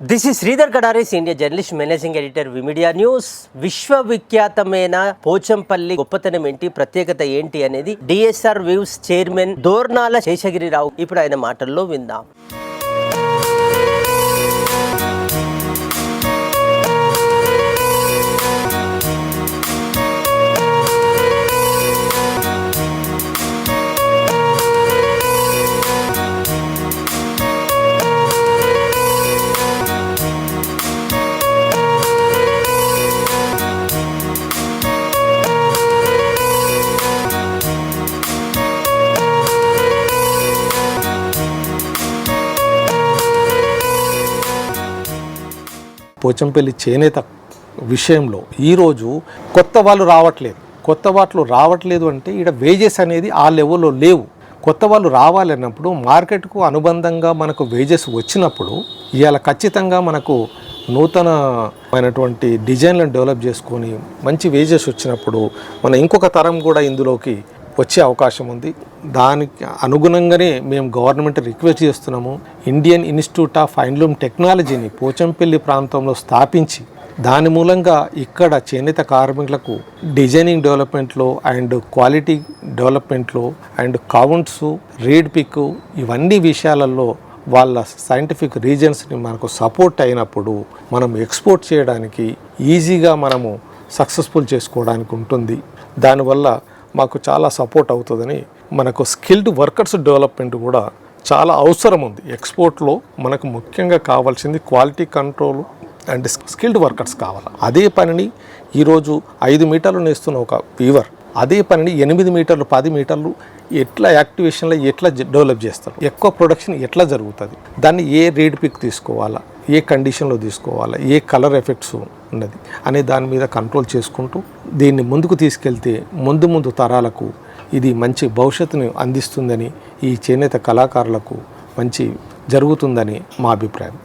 This is Sridhar Kadari, senior journalist, managing editor, V Media news. విశ్వవిఖ్యాతమైన పోచంపల్లి గొప్పతనం ఏంటి, ప్రత్యేకత ఏంటి అనేది DSR views chairman Dornala Seshagiri Rao ఇప్పుడు ఆయన మాటల్లో విందాం. పోచంపల్లి చేనేత విషయంలో ఈరోజు కొత్త వాళ్ళు రావట్లేదు అంటే ఇక్కడ వేజెస్ అనేది ఆ లెవెల్లో లేవు. కొత్త వాళ్ళు రావాలన్నప్పుడు మార్కెట్కు అనుబంధంగా మనకు వేజెస్ వచ్చినప్పుడు ఇవాళ ఖచ్చితంగా మనకు నూతనమైనటువంటి డిజైన్లను డెవలప్ చేసుకొని మంచి వేజెస్ వచ్చినప్పుడు మన ఇంకొక తరం కూడా ఇందులోకి వచ్చే అవకాశం ఉంది. దానికి అనుగుణంగానే మేము గవర్నమెంట్ రిక్వెస్ట్ చేస్తున్నాము. ఇండియన్ ఇన్స్టిట్యూట్ ఆఫ్ హ్యాండ్లూమ్ టెక్నాలజీని పోచంపల్లి ప్రాంతంలో స్థాపించి దాని మూలంగా ఇక్కడ చేనేత కార్మికులకు డిజైనింగ్ డెవలప్మెంట్లో అండ్ క్వాలిటీ డెవలప్మెంట్లో అండ్ కౌంట్స్, రీడ్ పిక్ ఇవన్నీ విషయాలలో వాళ్ళ సైంటిఫిక్ రీజన్స్ని మనకు సపోర్ట్ అయినప్పుడు మనం ఎక్స్పోర్ట్ చేయడానికి ఈజీగా మనము సక్సెస్ఫుల్ చేసుకోవడానికి ఉంటుంది. దానివల్ల మాకు చాలా సపోర్ట్ అవుతుందని మనకు స్కిల్డ్ వర్కర్స్ డెవలప్మెంట్ కూడా చాలా అవసరం ఉంది. ఎక్స్పోర్ట్లో మనకు ముఖ్యంగా కావాల్సింది quality control and skilled workers కావాలి. అదే పనిని ఈరోజు 5 మీటర్లు నేస్తున్న ఒక వీవర్ అదే పనిని 8 మీటర్లు 10 మీటర్లు ఎట్లా యాక్టివేషన్లో ఎట్లా డెవలప్ చేస్తారు, ఎక్కువ ప్రొడక్షన్ ఎట్లా జరుగుతుంది, దాన్ని ఏ రీడ్ పిక్ తీసుకోవాలా, ఏ కండిషన్లో తీసుకోవాలా, ఏ కలర్ ఎఫెక్ట్స్ ఉన్నది అనే దాని మీద కంట్రోల్ చేసుకుంటూ దీన్ని ముందుకు తీసుకెళ్తే ముందు తరాలకు ఇది మంచి భవిష్యత్తుని అందిస్తుందని, ఈ చేనేత కళాకారులకు మంచి జరుగుతుందని మా అభిప్రాయం.